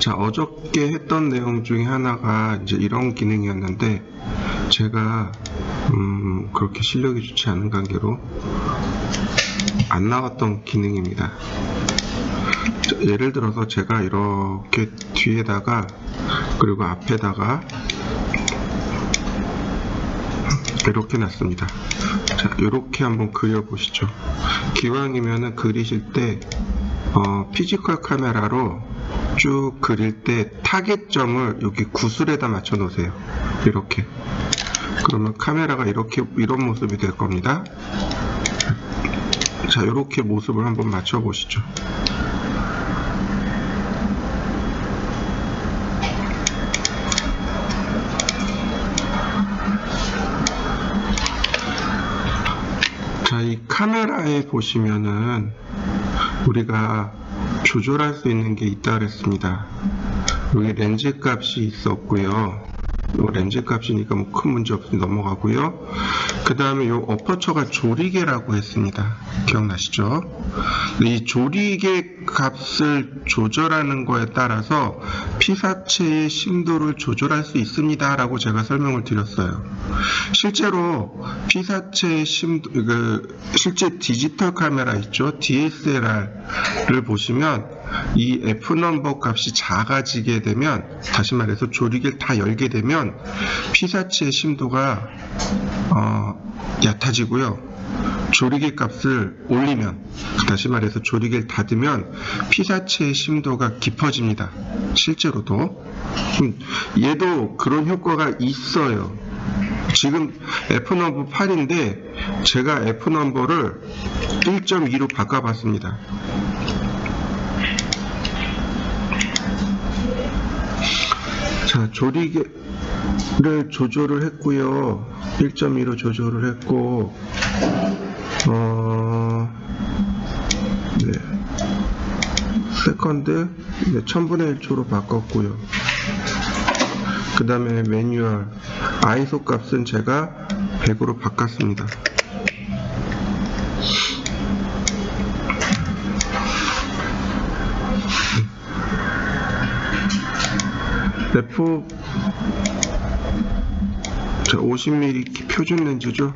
자, 어저께 했던 내용 중에 하나가 이제 이런 기능이었는데, 제가 그렇게 실력이 좋지 않은 관계로 안 나왔던 기능입니다. 자, 예를 들어서 제가 이렇게 뒤에다가 그리고 앞에다가 이렇게 놨습니다. 자, 이렇게 한번 그려보시죠. 기왕이면은 그리실 때 피지컬 카메라로 쭉 그릴 때 타겟점을 여기 구슬에다 맞춰 놓으세요. 이렇게. 그러면 카메라가 이렇게 이런 모습이 될 겁니다. 자, 이렇게 모습을 한번 맞춰 보시죠. 자, 이 카메라에 보시면은 우리가 조절할 수 있는 게 있다 그랬습니다. 여기 렌즈 값이 있었고요. 이 렌즈 값이니까 뭐 큰 문제 없이 넘어가고요. 그 다음에 이 어퍼처가 조리개라고 했습니다. 기억나시죠? 이 조리개 값을 조절하는 거에 따라서 피사체의 심도를 조절할 수 있습니다 라고 제가 설명을 드렸어요. 실제로 피사체의 심도, 실제 디지털 카메라 있죠? DSLR를 보시면 이 F넘버 값이 작아지게 되면, 다시 말해서 조리개를 다 열게 되면 피사체의 심도가 얕아지고요. 조리개 값을 올리면, 다시 말해서 조리개를 닫으면 피사체의 심도가 깊어집니다. 실제로도. 얘도 그런 효과가 있어요. 지금 F넘버 8인데 제가 F넘버를 1.2로 바꿔봤습니다. 자, 조리개를 조절을 했고요. 1.2로 조절을 했고, 세컨드 1000분의 1초로 바꿨고요. 그 다음에 매뉴얼 ISO 값은 제가 100으로 바꿨습니다. F 50mm 표준 렌즈죠.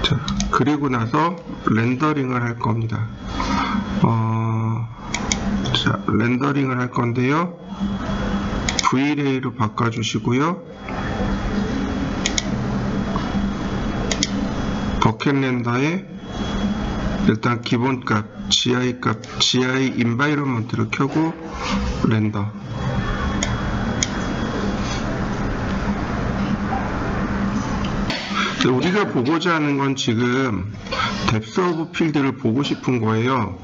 자, 그리고 나서 렌더링을 할 겁니다. 자, 렌더링을 할 건데요. V-Ray로 바꿔주시고요. 버켓 렌더에 일단 기본값, GI 인바이러먼트를 켜고 렌더. 우리가 보고자 하는 건 지금 뎁스 오브 필드를 보고 싶은 거예요.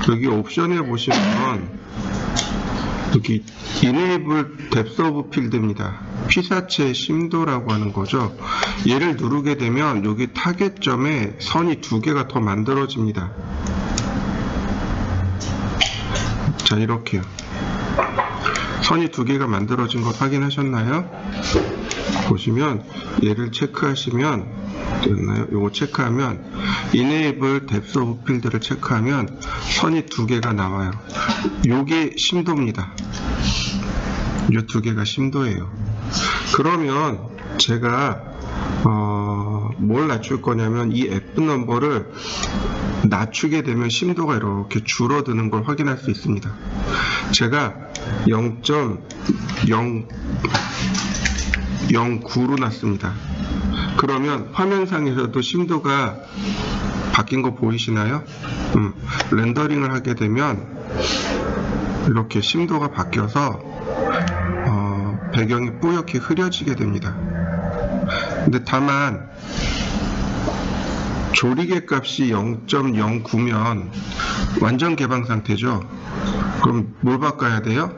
여기 옵션에 보시면 여기 Enable Depth of Field입니다. 피사체의 심도라고 하는 거죠. 얘를 누르게 되면 여기 타겟점에 선이 두 개가 더 만들어집니다. 자, 이렇게요. 선이 두 개가 만들어진 거 확인하셨나요? 보시면 얘를 체크하시면 됐나요? 요거 체크하면 Enable Depth of Field를 체크하면 선이 두 개가 나와요. 요게 심도입니다. 요 두 개가 심도예요. 그러면 제가 뭘 낮출 거냐면 이 F넘버를 낮추게 되면 심도가 이렇게 줄어드는 걸 확인할 수 있습니다. 제가 0.009로 놨습니다. 그러면 화면상에서도 심도가 바뀐 거 보이시나요? 렌더링을 하게 되면 이렇게 심도가 바뀌어서 배경이 뿌옇게 흐려지게 됩니다. 근데 다만 조리개 값이 0.09면 완전 개방 상태죠. 그럼 뭘 바꿔야 돼요?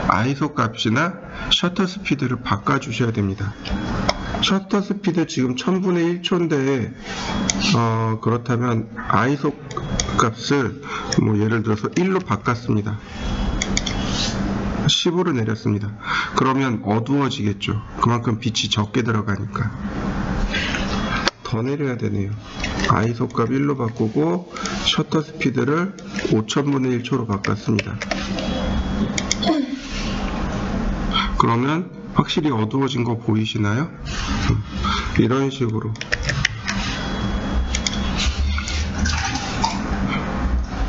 ISO 값이나 셔터 스피드를 바꿔주셔야 됩니다. 셔터 스피드 지금 1000분의 1초인데 그렇다면 ISO 값을 뭐 예를 들어서 1로 바꿨습니다. 15로 내렸습니다. 그러면 어두워지겠죠. 그만큼 빛이 적게 들어가니까. 더 내려야 되네요. ISO 값 1로 바꾸고 셔터 스피드를 5000분의 1초로 바꿨습니다. 그러면 확실히 어두워진 거 보이시나요? 이런 식으로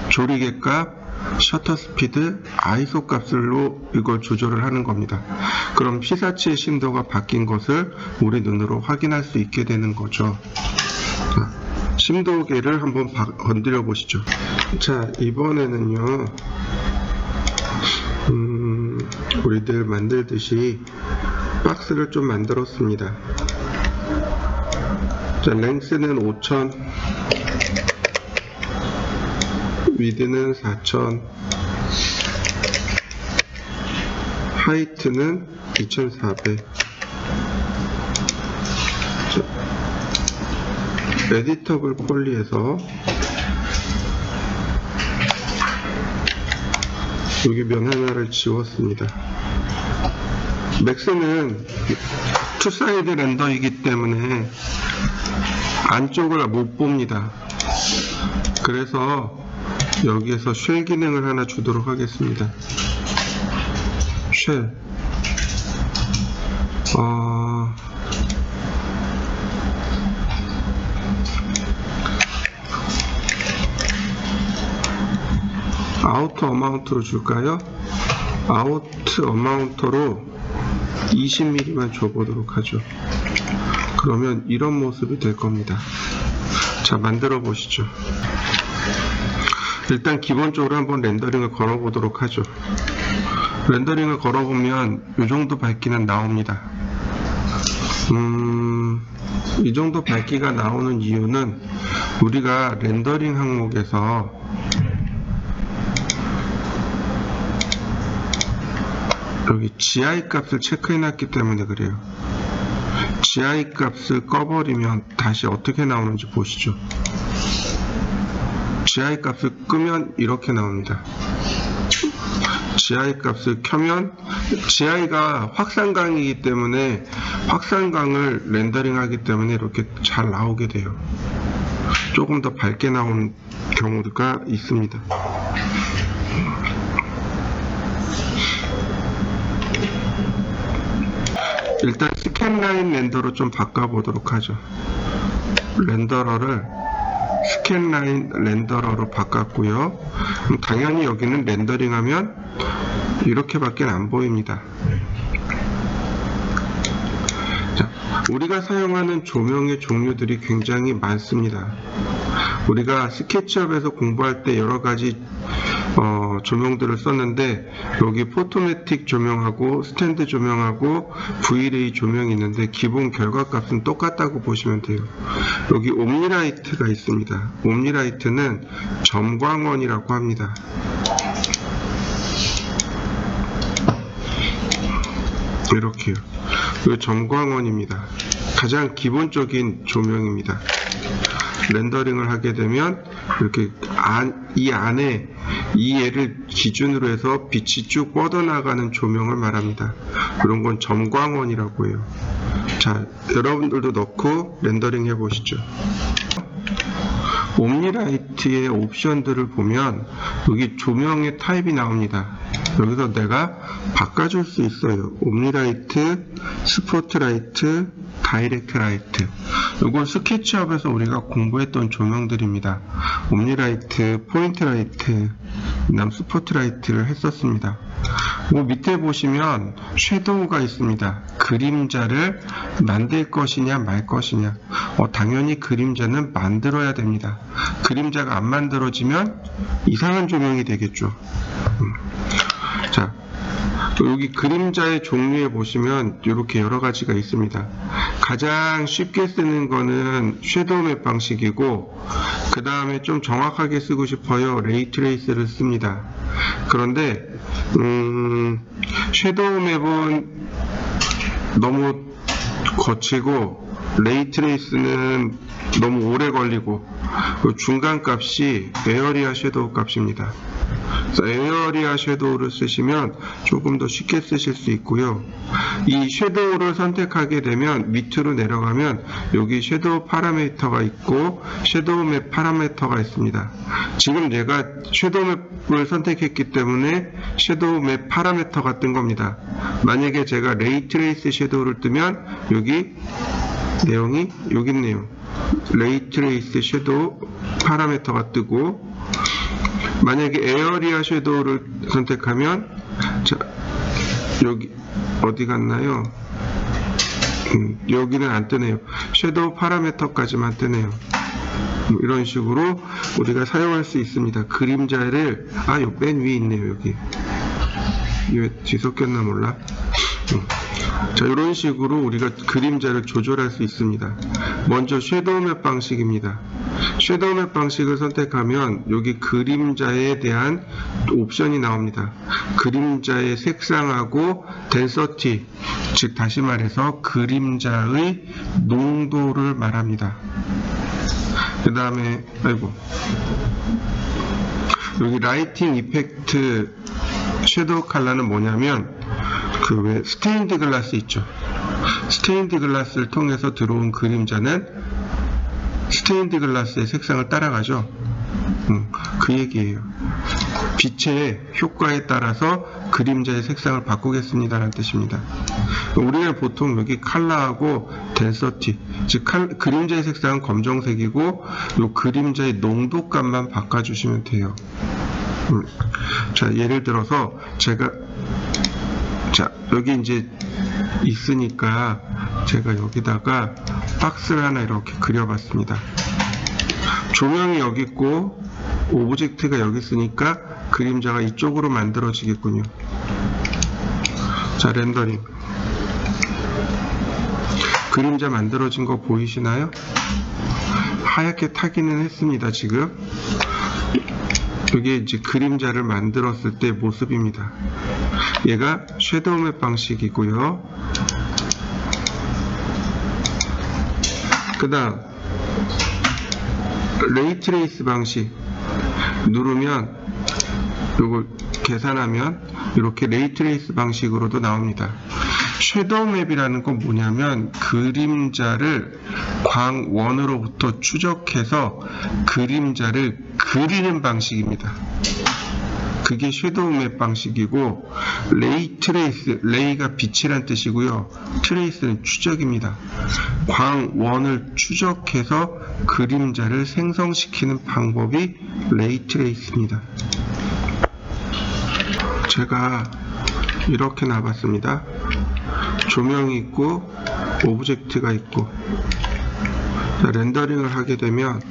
조리개 값, 셔터 스피드, ISO 값으로 이걸 조절을 하는 겁니다. 그럼 피사체의 심도가 바뀐 것을 우리 눈으로 확인할 수 있게 되는 거죠. 심도계를 한번 건드려 보시죠. 자, 이번에는요, 우리들 만들듯이 박스를 좀 만들었습니다. 자, 랭스는 5000, 위드는 4000, 하이트는 2400. 에디터블 폴리에서 여기 면 하나를 지웠습니다. 맥스는 투사이드 렌더이기 때문에 안쪽을 못 봅니다. 그래서 여기에서 쉘 기능을 하나 주도록 하겠습니다. 쉘 아우터 어마운트로 줄까요? 아우트 어마운트로 20mm만 줘보도록 하죠. 그러면 이런 모습이 될 겁니다. 자, 만들어 보시죠. 일단 기본적으로 한번 렌더링을 걸어 보도록 하죠. 렌더링을 걸어 보면 이 정도 밝기는 나옵니다. 이 정도 밝기가 나오는 이유는 우리가 렌더링 항목에서 여기 GI 값을 체크해 놨기 때문에 그래요. GI 값을 꺼버리면 다시 어떻게 나오는지 보시죠. GI 값을 끄면 이렇게 나옵니다. GI 값을 켜면 GI가 확산광이기 때문에 확산광을 렌더링 하기 때문에 이렇게 잘 나오게 돼요. 조금 더 밝게 나오는 경우가 있습니다. 일단 스캔라인 렌더로 좀 바꿔보도록 하죠. 렌더러를 스캔라인 렌더러로 바꿨고요. 당연히 여기는 렌더링 하면 이렇게밖에 안 보입니다. 자, 우리가 사용하는 조명의 종류들이 굉장히 많습니다. 우리가 스케치업에서 공부할 때 여러 가지 조명들을 썼는데 여기 포토매틱 조명하고 스탠드 조명하고 V레이 조명이 있는데 기본 결과값은 똑같다고 보시면 돼요. 여기 옴니라이트가 있습니다. 옴니라이트는 점광원이라고 합니다. 이렇게요. 이 점광원입니다. 가장 기본적인 조명입니다. 렌더링을 하게 되면 이렇게 이 안에 이 얘를 기준으로 해서 빛이 쭉 뻗어나가는 조명을 말합니다. 그런 건 점광원이라고 해요. 자, 여러분들도 넣고 렌더링 해보시죠. 옴니라이트의 옵션들을 보면 여기 조명의 타입이 나옵니다. 여기서 내가 바꿔줄 수 있어요. 옴니라이트, 스포트라이트, 다이렉트 라이트. 이건 스케치업에서 우리가 공부했던 조명들입니다. 옴니라이트, 포인트 라이트, 그다음 스포트라이트를 했었습니다. 그 밑에 보시면 섀도우가 있습니다. 그림자를 만들 것이냐 말 것이냐. 당연히 그림자는 만들어야 됩니다. 그림자가 안 만들어지면 이상한 조명이 되겠죠. 자, 여기 그림자의 종류에 보시면 이렇게 여러 가지가 있습니다. 가장 쉽게 쓰는 거는 섀도우 맵 방식이고, 그 다음에 좀 정확하게 쓰고 싶어요. 레이 트레이스를 씁니다. 그런데 섀도우 맵은 너무 거치고 레이 트레이스는 너무 오래 걸리고 중간 값이 에어리아 섀도우 값입니다. 그래서 에어리아 섀도우를 쓰시면 조금 더 쉽게 쓰실 수 있고요. 이 섀도우를 선택하게 되면 밑으로 내려가면 여기 섀도우 파라미터가 있고 섀도우 맵 파라미터가 있습니다. 지금 내가 섀도우 맵을 선택했기 때문에 섀도우 맵 파라미터가 뜬 겁니다. 만약에 제가 레이 트레이스 섀도우를 뜨면 여기 내용이 여기 있네요. 레이 트레이스 섀도우 파라미터가 뜨고, 만약에 에어리아 섀도우를 선택하면, 자, 여기 어디 갔나요? 여기는 안 뜨네요. 섀도우 파라미터까지만 뜨네요. 이런 식으로 우리가 사용할 수 있습니다. 그림자를 요 맨 위에 있네요. 여기 왜 뒤섞였나 몰라. 자, 이런 식으로 우리가 그림자를 조절할 수 있습니다. 먼저 섀도우 맵 방식입니다. 섀도우 맵 방식을 선택하면 여기 그림자에 대한 옵션이 나옵니다. 그림자의 색상하고 덴서티, 즉 다시 말해서 그림자의 농도를 말합니다. 그 다음에 여기 라이팅 이펙트 섀도우 컬러는 뭐냐면 그 왜 스테인드 글라스 있죠. 스테인드 글라스를 통해서 들어온 그림자는 스테인드 글라스의 색상을 따라가죠. 그 얘기예요. 빛의 효과에 따라서 그림자의 색상을 바꾸겠습니다라는 뜻입니다. 우리는 보통 여기 컬러하고 덴서티, 즉 그림자의 색상은 검정색이고 이 그림자의 농도값만 바꿔주시면 돼요. 자, 예를 들어서 여기 이제 있으니까 제가 여기다가 박스를 하나 이렇게 그려봤습니다. 조명이 여기 있고 오브젝트가 여기 있으니까 그림자가 이쪽으로 만들어지겠군요. 자, 렌더링. 그림자 만들어진 거 보이시나요? 하얗게 타기는 했습니다. 지금 이게 이제 그림자를 만들었을 때 모습입니다. 얘가 섀도우 맵 방식이고요. 그 다음 레이 트레이스 방식 누르면 이거 계산하면 이렇게 레이 트레이스 방식으로도 나옵니다. 섀도우 맵이라는 건 뭐냐면 그림자를 광원으로부터 추적해서 그림자를 그리는 방식입니다. 그게 섀도우 맵 방식이고, 레이 트레이스, 레이가 빛이란 뜻이고요. 트레이스는 추적입니다. 광원을 추적해서 그림자를 생성시키는 방법이 레이 트레이스입니다. 제가 이렇게 놔봤습니다. 조명이 있고 오브젝트가 있고, 자, 렌더링을 하게 되면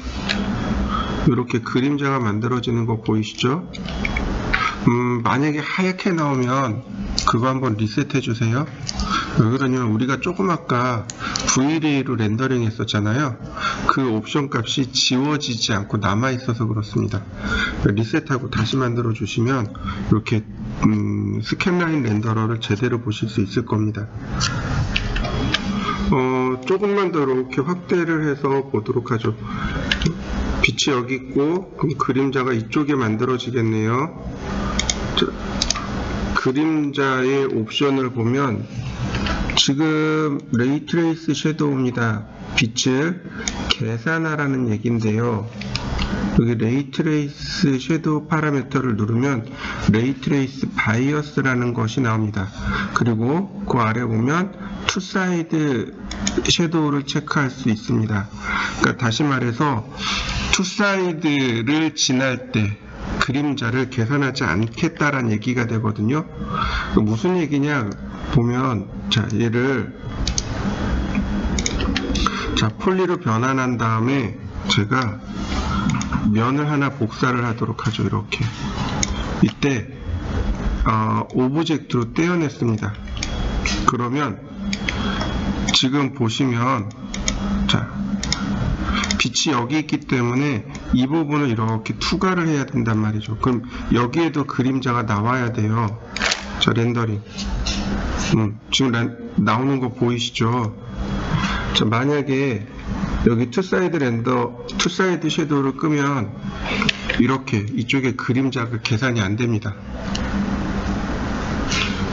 이렇게 그림자가 만들어지는 거 보이시죠? 만약에 하얗게 나오면 그거 한번 리셋해 주세요. 왜 그러냐면 우리가 조금 아까 V-Ray로 렌더링 했었잖아요. 그 옵션 값이 지워지지 않고 남아 있어서 그렇습니다. 리셋하고 다시 만들어 주시면 이렇게 스캔라인 렌더러를 제대로 보실 수 있을 겁니다. 조금만 더 이렇게 확대를 해서 보도록 하죠. 빛이 여기 있고 그럼 그림자가 이쪽에 만들어지겠네요. 자, 그림자의 옵션을 보면 지금 레이 트레이스 섀도우입니다. 빛을 계산하라는 얘기인데요. 여기 레이 트레이스 섀도우 파라미터를 누르면 레이 트레이스 바이어스라는 것이 나옵니다. 그리고 그 아래 보면 투 사이드 섀도우를 체크할 수 있습니다. 그러니까 다시 말해서 투 사이드를 지날 때 그림자를 계산하지 않겠다라는 얘기가 되거든요. 무슨 얘기냐 보면, 자, 얘를 폴리로 변환한 다음에 제가 면을 하나 복사를 하도록 하죠. 이렇게 이때 오브젝트로 떼어냈습니다. 그러면 지금 보시면, 자, 빛이 여기 있기 때문에 이 부분을 이렇게 투과를 해야 된단 말이죠. 그럼 여기에도 그림자가 나와야 돼요. 자, 렌더링. 지금 나오는 거 보이시죠? 자, 만약에 여기 투사이드 섀도우를 끄면 이렇게 이쪽에 그림자가 계산이 안 됩니다.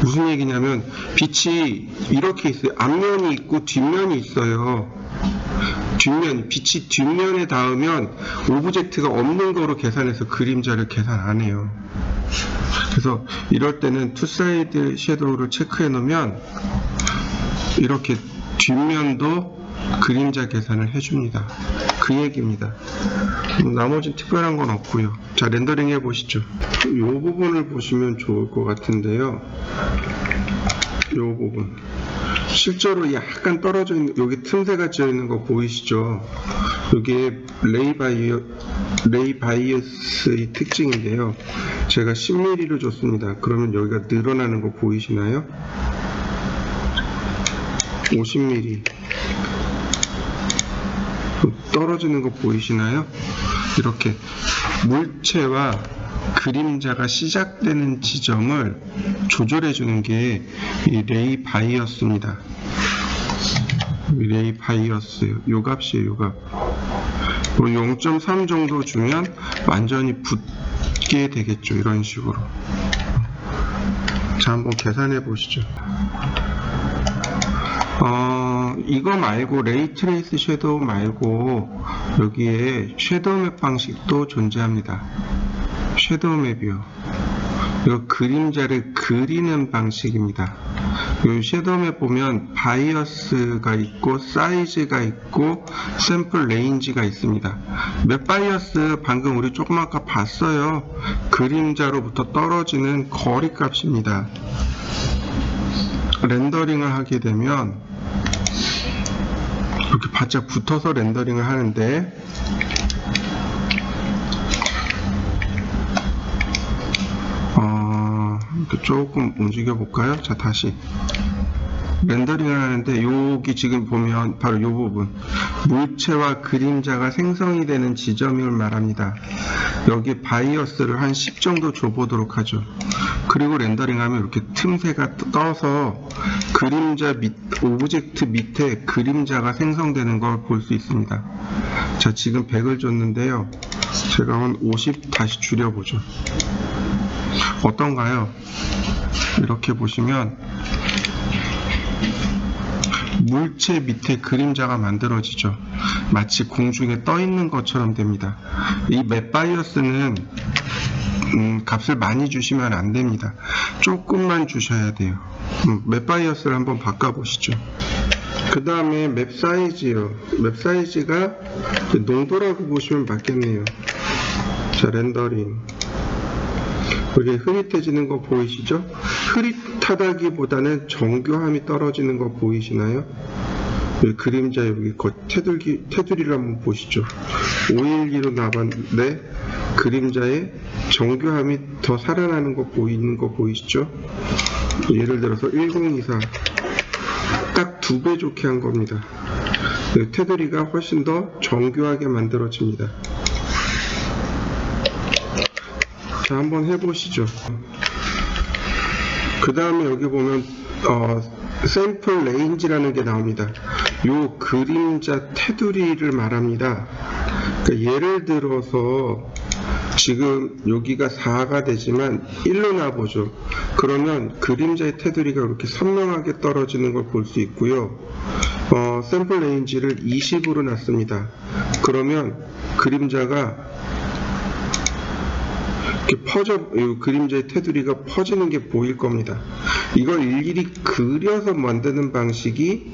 무슨 얘기냐면 빛이 이렇게 있어요. 앞면이 있고 뒷면이 있어요. 빛이 뒷면에 닿으면 오브젝트가 없는 거로 계산해서 그림자를 계산 안 해요. 그래서 이럴 때는 투사이드 섀도우를 체크해 놓으면 이렇게 뒷면도 그림자 계산을 해줍니다. 그 얘기입니다. 나머지 특별한 건 없고요. 자, 렌더링 해보시죠. 이 부분을 보시면 좋을 것 같은데요. 이 부분 실제로 약간 떨어져 있는, 여기 틈새가 찌어 있는 거 보이시죠? 이게 레이 바이어스의 특징인데요. 제가 10mm를 줬습니다. 그러면 여기가 늘어나는 거 보이시나요? 50mm 떨어지는 거 보이시나요? 이렇게 물체와 그림자가 시작되는 지점을 조절해 주는 게 이 레이 바이어스입니다. 레이 바이어스 요 값이에요. 요 값. 0.3 정도 주면 완전히 붙게 되겠죠. 이런 식으로. 자, 한번 계산해 보시죠. 이거 말고 레이 트레이스 섀도우 말고 여기에 섀도우 맵 방식도 존재합니다. 섀도우 맵이요. 이거 그림자를 그리는 방식입니다. 이 섀도우 맵 보면 바이어스가 있고 사이즈가 있고 샘플 레인지가 있습니다. 맵 바이어스 방금 우리 조금 아까 봤어요. 그림자로부터 떨어지는 거리 값입니다. 렌더링을 하게 되면 이렇게 바짝 붙어서 렌더링을 하는데 조금 움직여 볼까요? 자, 다시 렌더링을 하는데 여기 지금 보면 바로 이 부분 물체와 그림자가 생성이 되는 지점을 말합니다. 여기 바이어스를 한 10 정도 줘보도록 하죠. 그리고 렌더링하면 이렇게 틈새가 떠서 그림자 오브젝트 밑에 그림자가 생성되는 걸 볼 수 있습니다. 자, 지금 100을 줬는데요. 제가 한 50 다시 줄여보죠. 어떤가요? 이렇게 보시면 물체 밑에 그림자가 만들어지죠. 마치 공중에 떠 있는 것처럼 됩니다. 이 맵 바이어스는 값을 많이 주시면 안 됩니다. 조금만 주셔야 돼요. 맵 바이어스를 한번 바꿔보시죠. 그 다음에 맵 사이즈요. 맵 사이즈가 농도라고 보시면 맞겠네요. 자, 렌더링. 여기 흐릿해지는 거 보이시죠? 흐릿하다기보다는 정교함이 떨어지는 거 보이시나요? 여기 그림자 여기 테두리를 한번 보시죠. 512로 나왔는데 그림자의 정교함이 더 살아나는 거 보이는 거 보이시죠? 예를 들어서 1024 딱 2배 좋게 한 겁니다. 테두리가 훨씬 더 정교하게 만들어집니다. 자, 한번 해보시죠. 그 다음에 여기 보면 샘플 레인지라는 게 나옵니다. 요 그림자 테두리를 말합니다. 그러니까 예를 들어서 지금 여기가 4가 되지만 1로 놔보죠. 그러면 그림자의 테두리가 이렇게 선명하게 떨어지는 걸 볼 수 있고요. 샘플 레인지를 20으로 놨습니다. 그러면 그림자가 이렇게 그림자의 테두리가 퍼지는 게 보일 겁니다. 이걸 일일이 그려서 만드는 방식이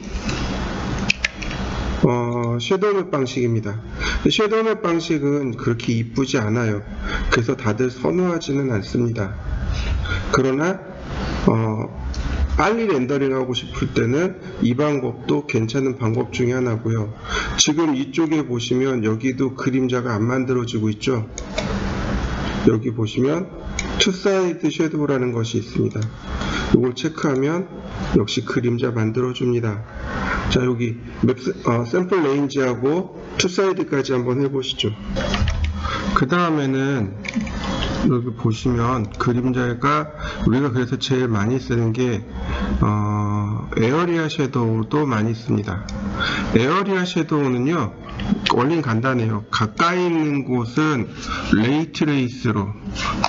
섀도우 맵 방식입니다. 섀도우 맵 방식은 그렇게 이쁘지 않아요. 그래서 다들 선호하지는 않습니다. 그러나 빨리 렌더링하고 싶을 때는 이 방법도 괜찮은 방법 중에 하나고요. 지금 이쪽에 보시면 여기도 그림자가 안 만들어지고 있죠. 여기 보시면 투사이드 섀도우라는 것이 있습니다. 이걸 체크하면 역시 그림자 만들어줍니다. 자, 여기 샘플 레인지하고 투사이드까지 한번 해보시죠. 그 다음에는 여기 보시면 그림자가 우리가 그래서 제일 많이 쓰는 게 에어리아 섀도우도 많이 씁니다. 에어리아 섀도우는요, 원리는 간단해요. 가까이 있는 곳은 레이트레이스로,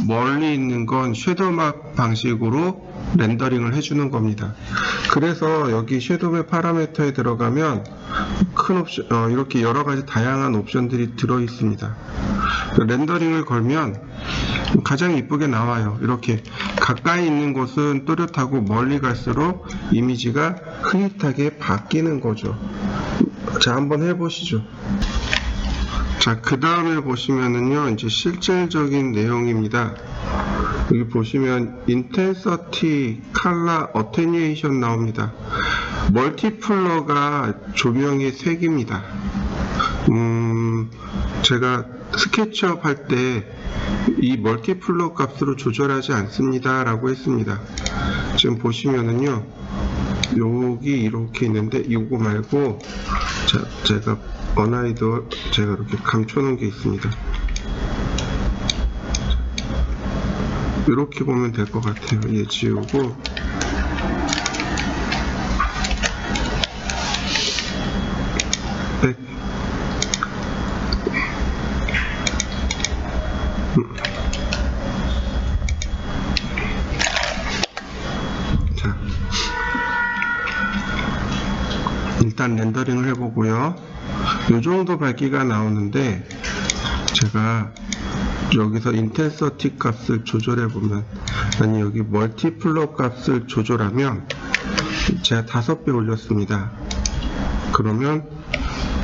멀리 있는 건 섀도우막 방식으로 렌더링을 해주는 겁니다. 그래서 여기 섀도우의 파라미터에 들어가면 큰 옵션, 이렇게 여러 가지 다양한 옵션들이 들어 있습니다. 렌더링을 걸면 가장 이쁘게 나와요. 이렇게 가까이 있는 곳은 또렷하고 멀리 갈수록 이미지가 흐릿하게 바뀌는 거죠. 자, 한번 해보시죠. 자, 그 다음에 보시면은요, 이제 실질적인 내용입니다. 여기 보시면 인텐서티, 컬러, 어테뉴에이션 나옵니다. 멀티플러가 조명의 색입니다. 제가 스케치업 할 때 이 멀티플러 값으로 조절하지 않습니다 라고 했습니다. 지금 보시면은요, 여기 이렇게 있는데 이거 말고, 자, 제가 어나이더 제가 이렇게 감춰놓은 게 있습니다. 이렇게 보면 될 것 같아요. 얘 지우고, 백. 자, 일단 렌더링을 해보고요. 이 정도 밝기가 나오는데, 제가 여기서 인텐서티 값을 조절해 보면, 아니 여기 멀티플러 값을 조절하면 제가 5배 올렸습니다. 그러면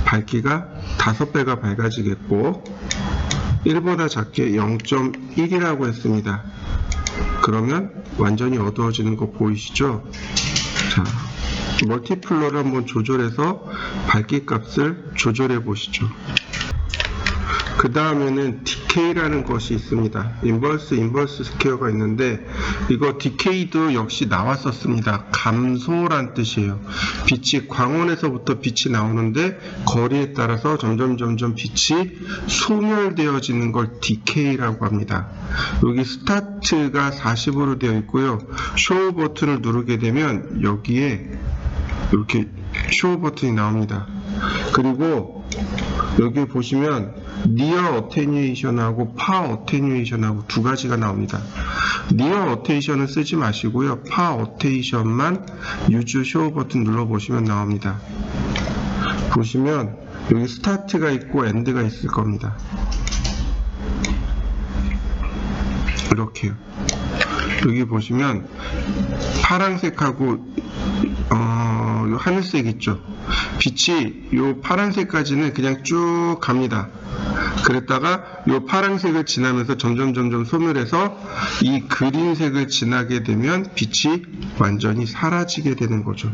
밝기가 5배가 밝아지겠고, 1보다 작게 0.1이라고 했습니다. 그러면 완전히 어두워지는 거 보이시죠? 자, 멀티플러를 한번 조절해서 밝기 값을 조절해 보시죠. 그 다음에는 디케이라는 것이 있습니다. 인버스 스퀘어가 있는데, 이거 디케이도 역시 나왔었습니다. 감소란 뜻이에요. 빛이, 광원에서부터 빛이 나오는데 거리에 따라서 점점 빛이 소멸되어지는 걸 디케이라고 합니다. 여기 스타트가 40으로 되어 있고요. 쇼 버튼을 누르게 되면 여기에 이렇게 쇼 버튼이 나옵니다. 그리고 여기 보시면 니어 어테뉴에이션하고 파 어테뉴에이션하고 두 가지가 나옵니다. 니어 어테이션은 쓰지 마시고요. 파 어테이션만 유즈 쇼 버튼 눌러보시면 나옵니다. 보시면 여기 스타트가 있고 엔드가 있을 겁니다. 이렇게요. 여기 보시면 파란색하고 요 하늘색 있죠. 빛이 요 파란색까지는 그냥 쭉 갑니다. 그랬다가 요 파란색을 지나면서 점점 소멸해서 이 그린색을 지나게 되면 빛이 완전히 사라지게 되는 거죠.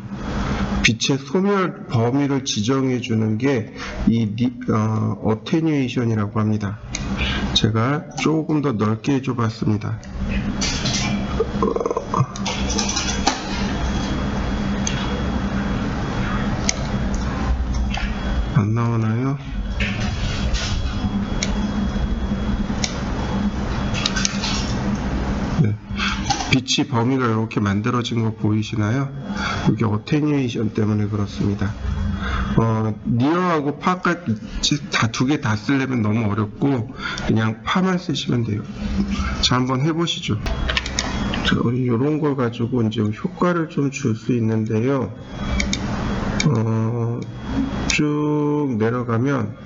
빛의 소멸 범위를 지정해 주는 게 이 어테뉴에이션이라고 합니다. 제가 조금 더 넓게 해줘 봤습니다. 안 나오나요? 네. 빛이 범위가 이렇게 만들어진 거 보이시나요? 이게 어테뉴에이션 때문에 그렇습니다. 니어하고 파까지 두 개 다 쓰려면 너무 어렵고 그냥 파만 쓰시면 돼요. 자, 한번 해보시죠. 자, 이런 걸 가지고 이제 효과를 좀 줄 수 있는데요. 쭉 내려가면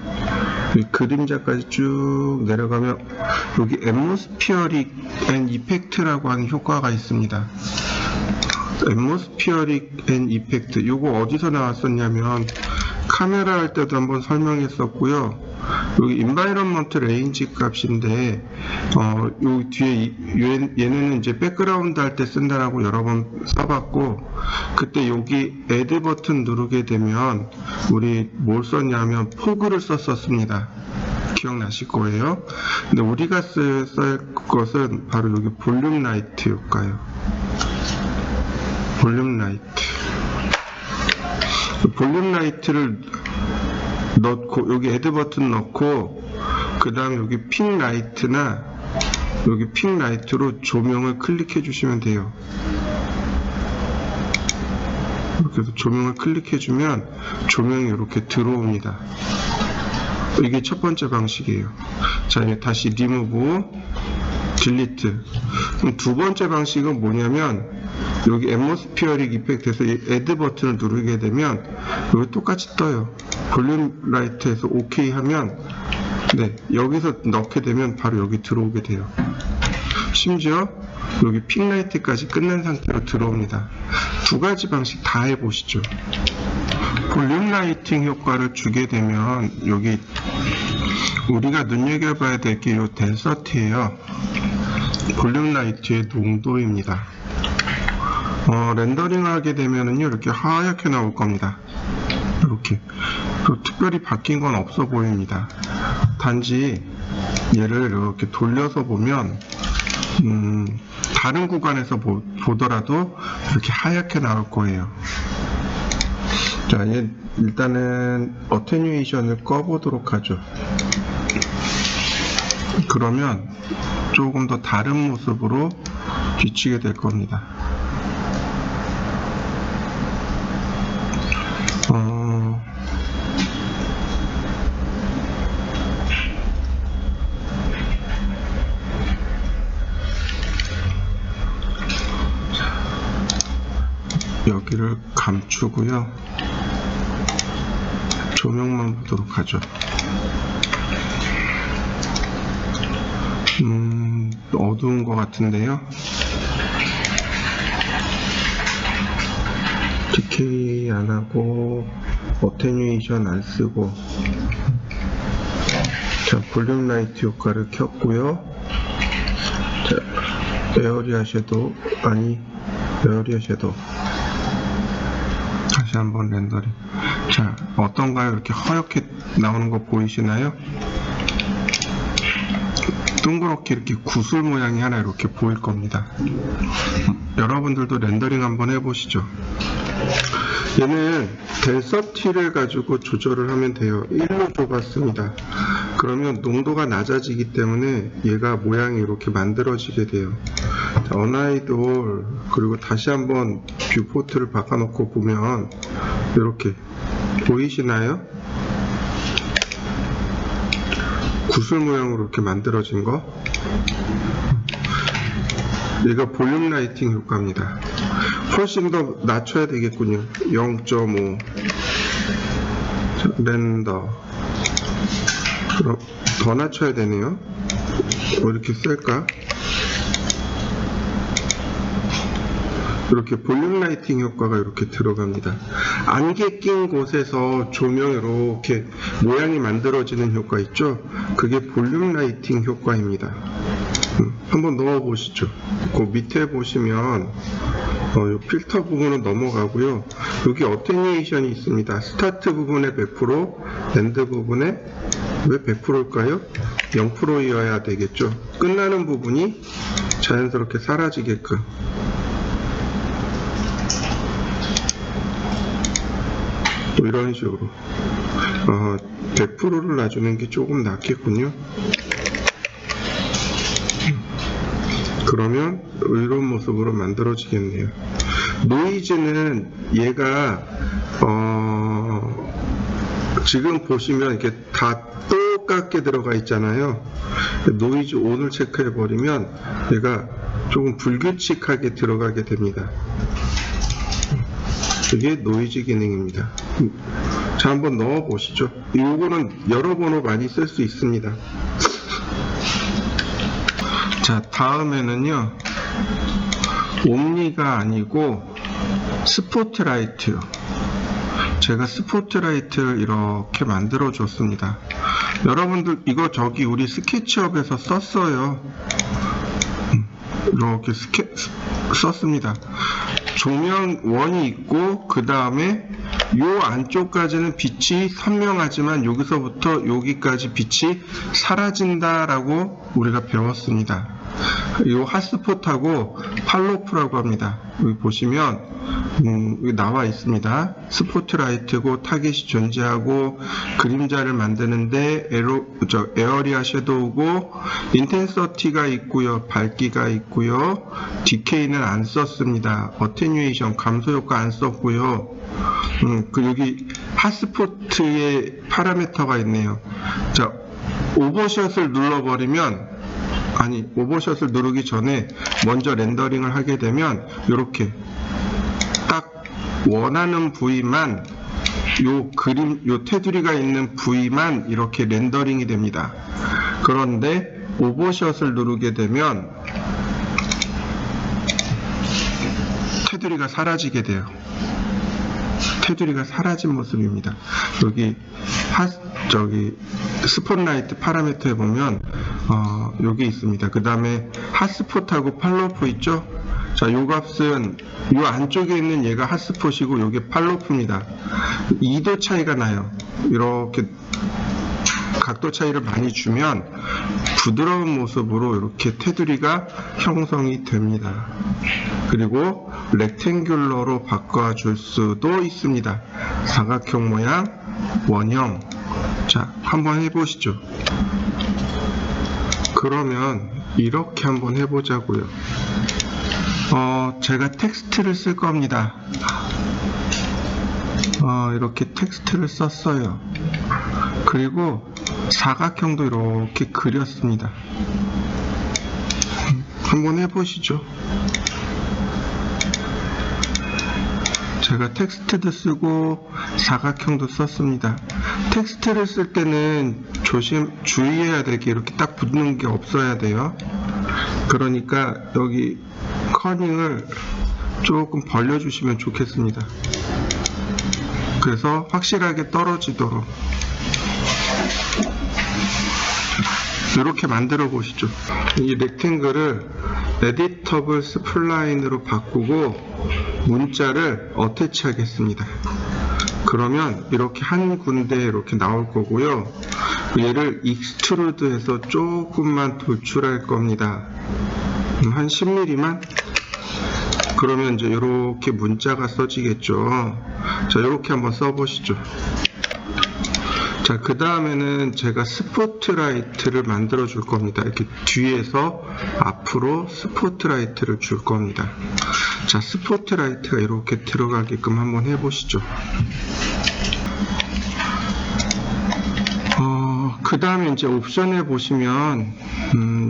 그림자까지 쭉 내려가면 여기 앰모스피어릭 앤 이펙트라고 하는 효과가 있습니다. 앰모스피어릭 앤 이펙트, 이거 어디서 나왔었냐면 카메라 할 때도 한번 설명했었고요. 여기 인바이런먼트 레인지 값인데 요 뒤에 얘는 이제 백그라운드 할 때 쓴다라고 여러 번 써봤고, 그때 여기 애드 버튼 누르게 되면 우리 뭘 썼냐면 포그를 썼었습니다. 기억나실 거예요. 근데 우리가 쓸 것은 바로 여기 볼륨 라이트 효과예요. 볼륨 라이트. 볼륨 라이트를 넣고 여기 애드 버튼 넣고 그 다음에 여기 핑 라이트나 여기 핑 라이트로 조명을 클릭해 주시면 돼요. 이렇게 해서 조명을 클릭해주면 조명이 이렇게 들어옵니다. 이게 첫 번째 방식이에요. 자, 이제 다시 리무브, 딜리트. 그럼 두 번째 방식은 뭐냐면 여기 앰모스피어릭 이펙트에서 이 애드 버튼을 누르게 되면 여기 똑같이 떠요. 볼륨 라이트에서 OK 하면 네, 여기서 넣게 되면 바로 여기 들어오게 돼요. 심지어 여기 픽 라이트까지 끝난 상태로 들어옵니다. 두 가지 방식 다 해보시죠. 볼륨 라이팅 효과를 주게 되면 여기 우리가 눈여겨봐야 될 게 이 덴서티예요. 볼륨 라이트의 농도입니다. 렌더링 하게 되면은요 이렇게 하얗게 나올 겁니다. 이렇게 특별히 바뀐 건 없어 보입니다. 단지 얘를 이렇게 돌려서 보면 다른 구간에서 보더라도 이렇게 하얗게 나올 거예요. 자, 일단은 어테뉴에이션을 꺼보도록 하죠. 그러면 조금 더 다른 모습으로 비치게 될 겁니다. 여기를 감추고요. 조명만 보도록 하죠. 어두운 것 같은데요. 디케이 안 하고 어테뉴에이션 안 쓰고, 자, 볼륨 라이트 효과를 켰고요. 자, 에어리아 섀도우, 에어리아 섀도우 다시 한번 렌더링. 자, 어떤가요? 이렇게 허옇게 나오는 거 보이시나요? 동그랗게 이렇게 구슬 모양이 하나 이렇게 보일 겁니다. 여러분들도 렌더링 한번 해보시죠. 얘는 덴서티를 가지고 조절을 하면 돼요. 1로 줘봤습니다. 그러면 농도가 낮아지기 때문에 얘가 모양이 이렇게 만들어지게 돼요. 자, 언아이돌, 그리고 다시 한번 뷰포트를 바꿔놓고 보면 이렇게 보이시나요? 구슬 모양으로 이렇게 만들어진 거. 얘가 볼륨 라이팅 효과입니다. 훨씬 더 낮춰야 되겠군요. 0.5 렌더. 그럼 더 낮춰야 되네요. 왜 이렇게 셀까? 이렇게 볼륨 라이팅 효과가 이렇게 들어갑니다. 안개 낀 곳에서 조명이 이렇게 모양이 만들어지는 효과 있죠? 그게 볼륨 라이팅 효과입니다. 한번 넣어 보시죠. 그 밑에 보시면 이 필터 부분은 넘어가고요. 여기 어테뉴에이션이 있습니다. 스타트 부분에 100%, 엔드 부분에 왜 100%일까요? 0%여야 되겠죠. 끝나는 부분이 자연스럽게 사라지게끔. 또 이런 식으로 100%를 놔주는 게 조금 낫겠군요. 그러면 이런 모습으로 만들어지겠네요. 노이즈는 얘가 지금 보시면 이렇게 다 똑같게 들어가 있잖아요. 노이즈 온을 체크해 버리면 얘가 조금 불규칙하게 들어가게 됩니다. 이게 노이즈 기능입니다. 자, 한번 넣어 보시죠. 이거는 여러 번호 많이 쓸 수 있습니다. 자, 다음에는요, 옴니가 아니고 스포트라이트요. 제가 스포트라이트를 이렇게 만들어 줬습니다. 여러분들 이거 저기 우리 스케치업에서 썼어요. 이렇게 썼습니다. 조명 원이 있고 그 다음에 요 안쪽까지는 빛이 선명하지만 여기서부터 여기까지 빛이 사라진다라고 우리가 배웠습니다. 이 핫스폿하고 팔로프라고 합니다. 여기 보시면 여기 나와 있습니다. 스포트라이트고 타깃이 존재하고 그림자를 만드는데 에어리아 섀도우고 인텐서티가 있고요, 밝기가 있고요, 디케이는 안 썼습니다. 어테뉴에이션 감소 효과 안 썼고요. 여기 핫스포트의 파라미터가 있네요. 자, 오버샷을 눌러버리면, 오버샷을 누르기 전에 먼저 렌더링을 하게 되면 이렇게 딱 원하는 부위만, 요 테두리가 있는 부위만 이렇게 렌더링이 됩니다. 그런데 오버샷을 누르게 되면 테두리가 사라지게 돼요. 테두리가 사라진 모습입니다. 여기 스폿라이트 파라미터에 보면 여기 있습니다. 그 다음에 핫스폿하고 팔로프 있죠? 자, 요 값은 요 안쪽에 있는 얘가 핫스폿이고 요게 팔로프입니다. 2도 차이가 나요. 이렇게 각도 차이를 많이 주면 부드러운 모습으로 이렇게 테두리가 형성이 됩니다. 그리고 렉탱귤러로 바꿔줄 수도 있습니다. 사각형 모양, 원형. 자, 한번 해보시죠. 그러면 이렇게 한번 해보자고요. 제가 텍스트를 쓸 겁니다. 이렇게 텍스트를 썼어요. 그리고 사각형도 이렇게 그렸습니다. 한번 해보시죠. 제가 텍스트도 쓰고 사각형도 썼습니다. 텍스트를 쓸 때는 주의해야 될 게 이렇게 딱 붙는 게 없어야 돼요. 그러니까 여기 커닝을 조금 벌려주시면 좋겠습니다. 그래서 확실하게 떨어지도록 이렇게 만들어 보시죠. 이 렉탱글을 에디터블 스플라인으로 바꾸고 문자를 어태치 하겠습니다. 그러면 이렇게 한 군데 이렇게 나올 거고요. 얘를 익스트루드 해서 조금만 도출할 겁니다. 한 10mm만. 그러면 이제 이렇게 문자가 써지겠죠. 자, 이렇게 한번 써보시죠. 자, 그 다음에는 제가 스포트라이트를 만들어 줄 겁니다. 이렇게 뒤에서 앞으로 스포트라이트를 줄 겁니다. 자, 스포트라이트가 이렇게 들어가게끔 한번 해보시죠. 그 다음에 이제 옵션에 보시면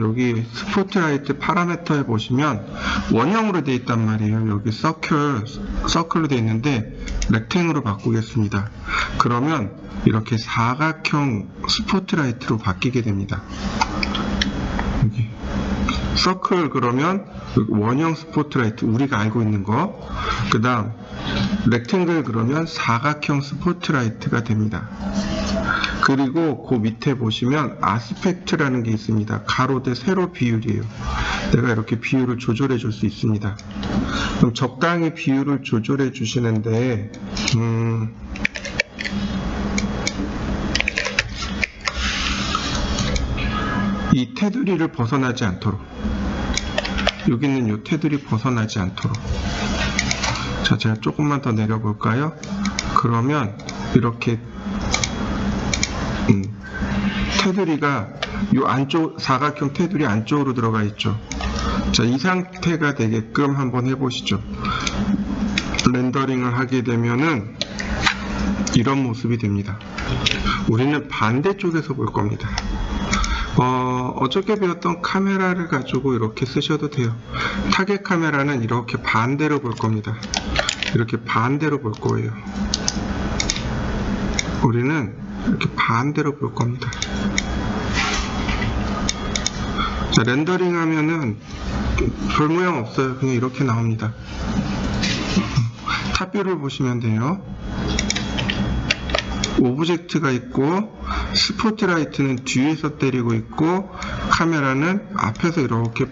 여기 스포트라이트 파라미터에 보시면 원형으로 되어 있단 말이에요. 여기 서클로 되어 있는데 렉탱으로 바꾸겠습니다. 그러면 이렇게 사각형 스포트라이트로 바뀌게 됩니다. 여기 서클 그러면 원형 스포트라이트 우리가 알고 있는 거, 그 다음 렉탱글 그러면 사각형 스포트라이트가 됩니다. 그리고 그 밑에 보시면 아스펙트라는 게 있습니다. 가로 대 세로 비율이에요. 내가 이렇게 비율을 조절해 줄 수 있습니다. 그럼 적당히 비율을 조절해 주시는데 이 테두리를 벗어나지 않도록, 여기 있는 이 테두리 벗어나지 않도록. 자, 제가 조금만 더 내려볼까요? 그러면 이렇게 테두리가 이 안쪽 사각형 테두리 안쪽으로 들어가 있죠. 자, 이 상태가 되게끔 한번 해보시죠. 렌더링을 하게 되면은 이런 모습이 됩니다. 우리는 반대쪽에서 볼 겁니다. 어저께 배웠던 카메라를 가지고 이렇게 쓰셔도 돼요. 타겟 카메라는 이렇게 반대로 볼 겁니다. 이렇게 반대로 볼 거예요. 우리는 이렇게 반대로 볼 겁니다. 자, 렌더링 하면은 별 모양 없어요. 그냥 이렇게 나옵니다. 탑뷰를 보시면 돼요. 오브젝트가 있고 스포트라이트는 뒤에서 때리고 있고 카메라는 앞에서 이렇게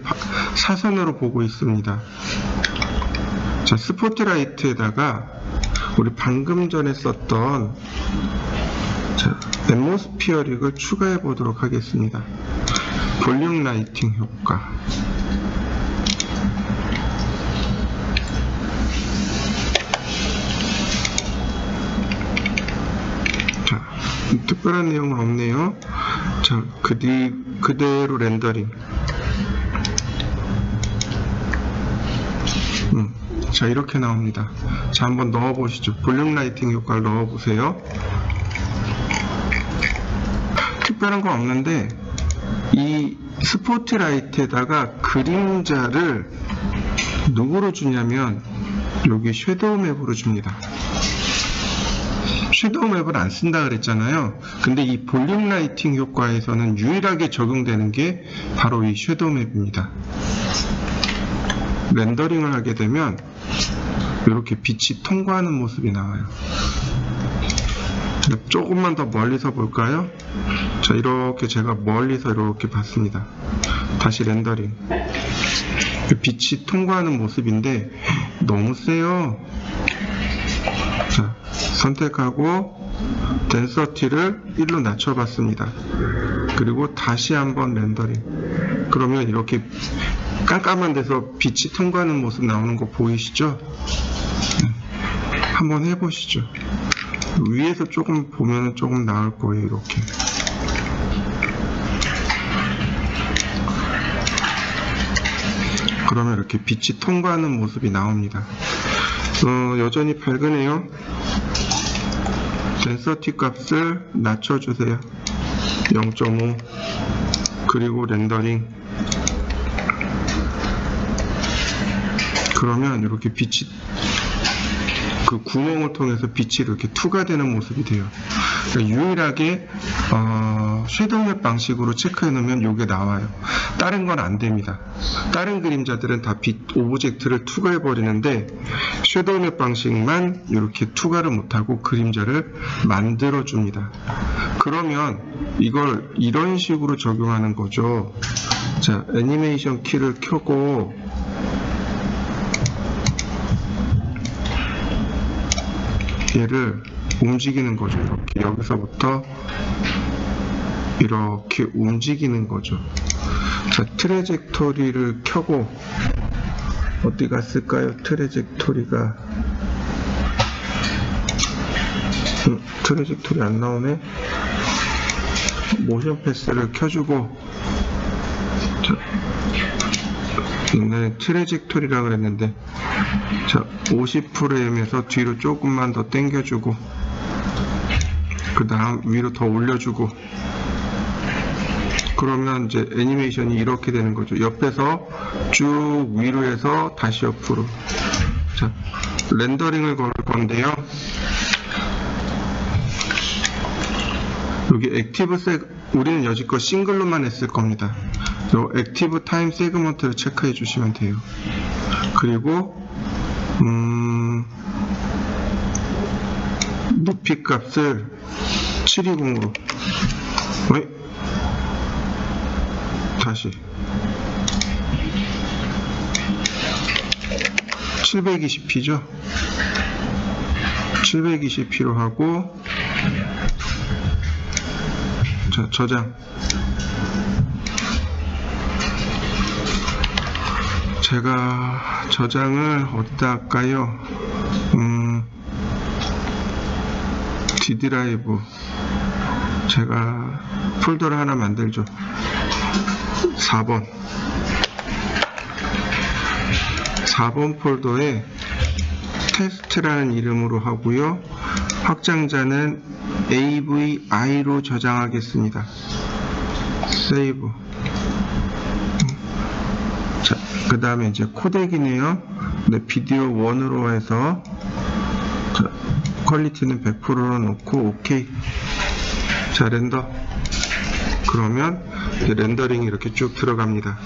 사선으로 보고 있습니다. 자, 스포트라이트에다가 우리 방금 전에 썼던 앰모스피어릭을 추가해 보도록 하겠습니다. 볼륨 라이팅 효과. 특별한 내용은 없네요. 자, 그대로 렌더링. 자, 이렇게 나옵니다. 자, 한번 넣어보시죠. 볼륨 라이팅 효과를 넣어보세요. 특별한 건 없는데, 이 스포트라이트에다가 그림자를 누구로 주냐면, 여기 섀도우 맵으로 줍니다. 섀도우 맵을 안 쓴다 그랬잖아요. 근데 이 볼륨 라이팅 효과에서는 유일하게 적용되는 게 바로 이 섀도우 맵입니다. 렌더링을 하게 되면 이렇게 빛이 통과하는 모습이 나와요. 조금만 더 멀리서 볼까요? 자, 이렇게 제가 멀리서 이렇게 봤습니다. 다시 렌더링. 빛이 통과하는 모습인데 너무 세요. 자, 선택하고 덴서티를 1로 낮춰봤습니다. 그리고 다시 한번 렌더링. 그러면 이렇게 깜깜한 데서 빛이 통과하는 모습 나오는 거 보이시죠? 한번 해보시죠. 위에서 조금 보면 조금 나을 거예요. 이렇게. 그러면 이렇게 빛이 통과하는 모습이 나옵니다. 여전히 밝으네요. 덴서티 값을 낮춰주세요. 0.5. 그리고 렌더링. 그러면 이렇게 빛이 그 구멍을 통해서 빛이 이렇게 투과되는 모습이 돼요. 그러니까 유일하게 섀도우 맵 방식으로 체크해 놓으면 이게 나와요. 다른 건 안 됩니다. 다른 그림자들은 다 빛 오브젝트를 투과해 버리는데 섀도우 맵 방식만 이렇게 투과를 못하고 그림자를 만들어 줍니다. 그러면 이걸 이런 식으로 적용하는 거죠. 자, 애니메이션 키를 켜고 얘를 움직이는 거죠. 이렇게 여기서부터 이렇게 움직이는 거죠. 자, 트레젝토리를 켜고 어디 갔을까요? 트레젝토리가 트레젝토리 안 나오네. 모션 패스를 켜주고, 자, 옛날에 트레젝토리라고 그랬는데, 자, 50프레임에서 뒤로 조금만 더 당겨주고, 그 다음 위로 더 올려주고, 그러면 이제 애니메이션이 이렇게 되는 거죠. 옆에서 쭉 위로 해서 다시 옆으로. 자, 렌더링을 걸 건데요. 여기 액티브 우리는 여지껏 싱글로만 했을 겁니다. 요 액티브 타임 세그먼트를 체크해 주시면 돼요. 그리고 높이 값을 720으로 다시 720p죠. 720p로 하고, 자, 저장. 제가 저장을 어디다 할까요? D 드라이브. 제가 폴더를 하나 만들죠. 4번 폴더에 테스트라는 이름으로 하고요. 확장자는 AVI로 저장하겠습니다. 세이브. 자, 그 다음에 이제 코덱이네요. 네, 비디오 1으로 해서, 자, 퀄리티는 100%로 놓고 OK. 자, 렌더. 그러면 렌더링이 이렇게 쭉 들어갑니다.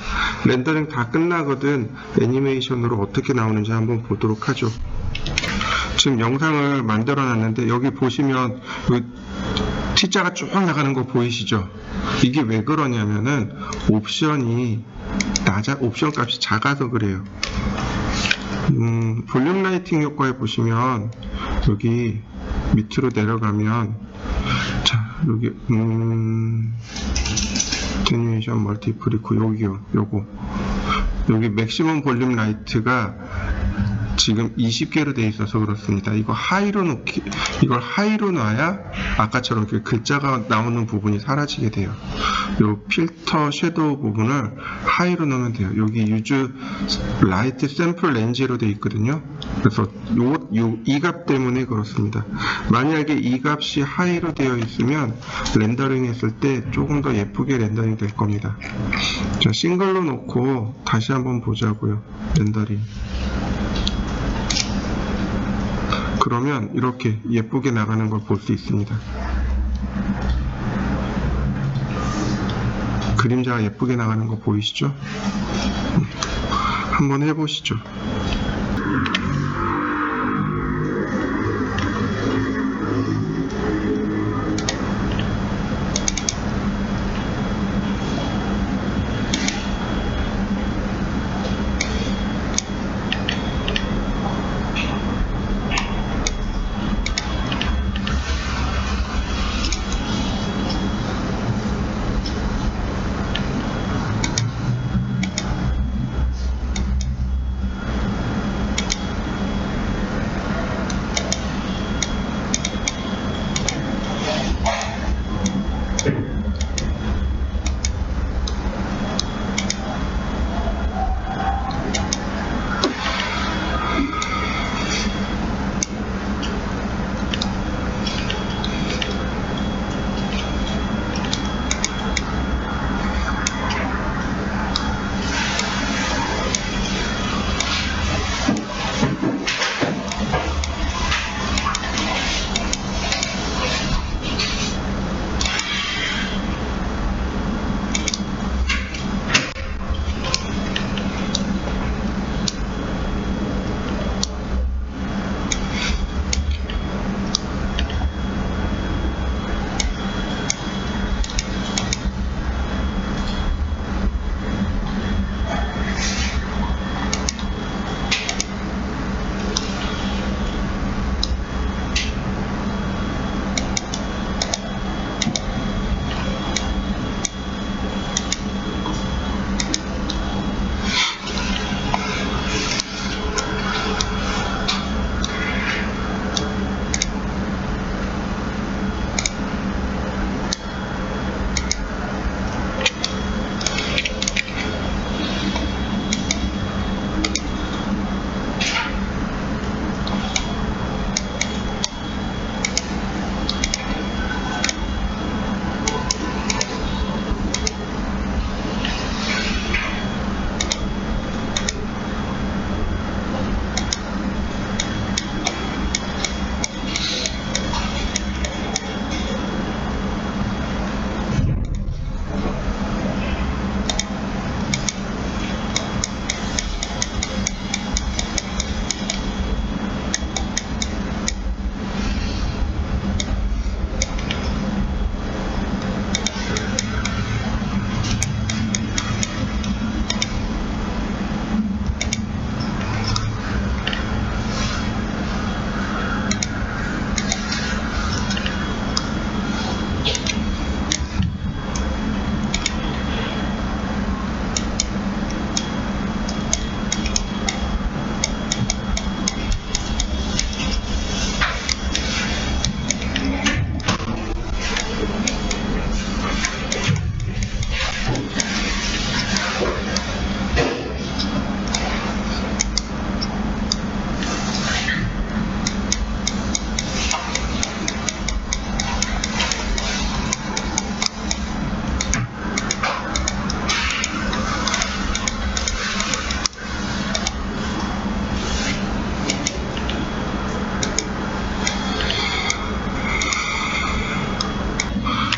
렌더링 다 끝나거든 애니메이션으로 어떻게 나오는지 한번 보도록 하죠. 지금 영상을 만들어 놨는데 여기 보시면 T자가 쭉 나가는 거 보이시죠? 이게 왜 그러냐면은 옵션 값이 작아서 그래요. 볼륨 라이팅 효과에 보시면 여기 밑으로 내려가면, 자, 여기 애니메이션 멀티플리코 요거 여기 맥시멈 볼륨 라이트가 지금 20개로 되어 있어서 그렇습니다. 이걸 하이로 놔야 아까처럼 글자가 나오는 부분이 사라지게 돼요. 요 필터 섀도우 부분을 하이로 넣으면 돼요. 여기 유즈 라이트 샘플 렌즈로 되어 있거든요. 그래서 이 값 때문에 그렇습니다. 만약에 이 값이 하이로 되어 있으면 렌더링 했을 때 조금 더 예쁘게 렌더링 될 겁니다. 자, 싱글로 놓고 다시 한번 보자고요. 렌더링. 그러면 이렇게 예쁘게 나가는 걸 볼 수 있습니다. 그림자가 예쁘게 나가는 거 보이시죠? 한번 해보시죠.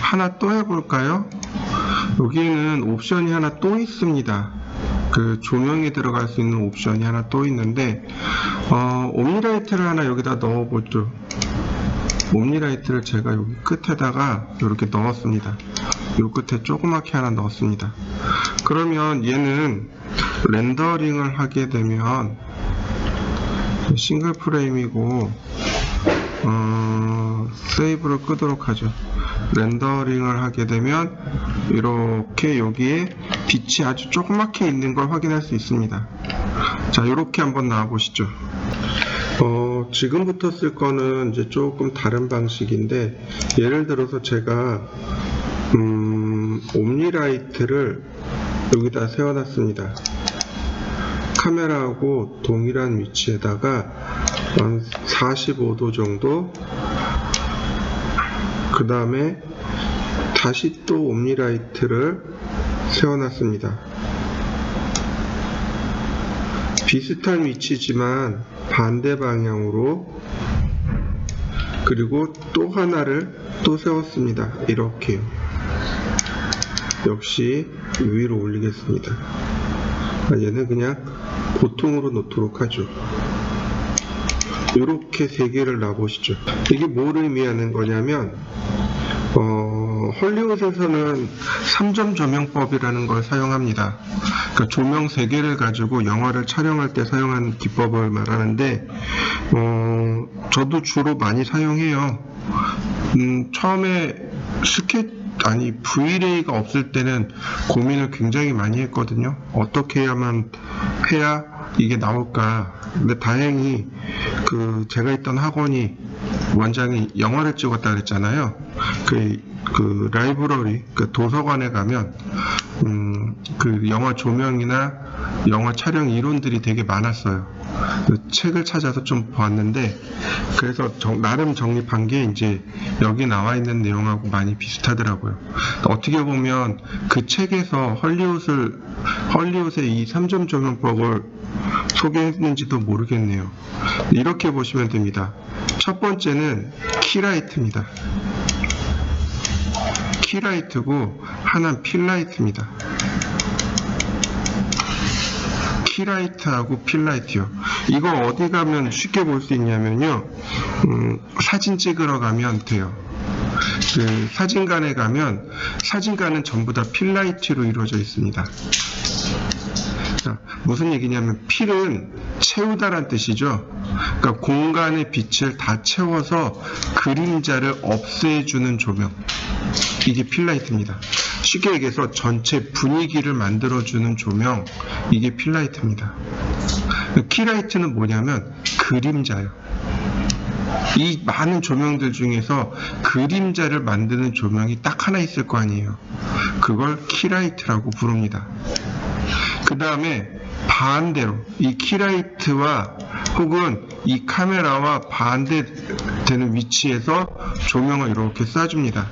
하나 또 해볼까요? 여기에는 옵션이 하나 또 있습니다. 그 조명이 들어갈 수 있는 옵션이 하나 또 있는데 옴니라이트를 하나 여기다 넣어보죠. 옴니라이트를 제가 여기 끝에다가 이렇게 넣었습니다. 요 끝에 조그맣게 하나 넣었습니다. 그러면 얘는 렌더링을 하게 되면 싱글 프레임이고 세이브를 끄도록 하죠. 렌더링을 하게 되면 이렇게 여기에 빛이 아주 조그맣게 있는 걸 확인할 수 있습니다. 자, 이렇게 한번 나와 보시죠. 지금부터 쓸 거는 이제 조금 다른 방식인데, 예를 들어서 제가 옴니라이트를 여기다 세워놨습니다. 카메라하고 동일한 위치에다가 한 45도 정도, 그 다음에 다시 또 옴니라이트를 세워놨습니다. 비슷한 위치지만 반대 방향으로, 그리고 또 하나를 또 세웠습니다. 이렇게요. 역시 위로 올리겠습니다. 얘는 그냥 보통으로 놓도록 하죠. 이렇게 세 개를 놔보시죠. 이게 뭘 의미하는 거냐면, 헐리우드에서는 3점 조명법이라는 걸 사용합니다. 그러니까 조명 3개를 가지고 영화를 촬영할 때 사용하는 기법을 말하는데, 저도 주로 많이 사용해요. 처음에 브이레이가 없을 때는 고민을 굉장히 많이 했거든요. 어떻게 해야 이게 나올까. 근데 다행히 제가 있던 학원이 원장이 영화를 찍었다 그랬잖아요. 그 라이브러리, 그 도서관에 가면 그 영화 조명이나 영화 촬영 이론들이 되게 많았어요. 그 책을 찾아서 좀 봤는데, 그래서 나름 정립한 게 이제 여기 나와 있는 내용하고 많이 비슷하더라고요. 어떻게 보면 그 책에서 헐리우드의 이 3점 조명법을 소개했는지도 모르겠네요. 이렇게 보시면 됩니다. 첫 번째는 키라이트입니다. 키라이트고 하나는 필라이트입니다. 키라이트하고 필라이트요. 이거 어디 가면 쉽게 볼 수 있냐면요, 사진 찍으러 가면 돼요. 그 사진관에 가면 사진관은 전부 다 필라이트로 이루어져 있습니다. 자, 무슨 얘기냐면 필은 채우다란 뜻이죠. 그러니까 공간의 빛을 다 채워서 그림자를 없애주는 조명, 이게 필라이트입니다. 쉽게 얘기해서 전체 분위기를 만들어주는 조명, 이게 필라이트입니다. 키라이트는 뭐냐면 그림자요. 이 많은 조명들 중에서 그림자를 만드는 조명이 딱 하나 있을 거 아니에요. 그걸 키라이트라고 부릅니다. 그 다음에 반대로 이 키라이트와 혹은 이 카메라와 반대되는 위치에서 조명을 이렇게 쏴줍니다.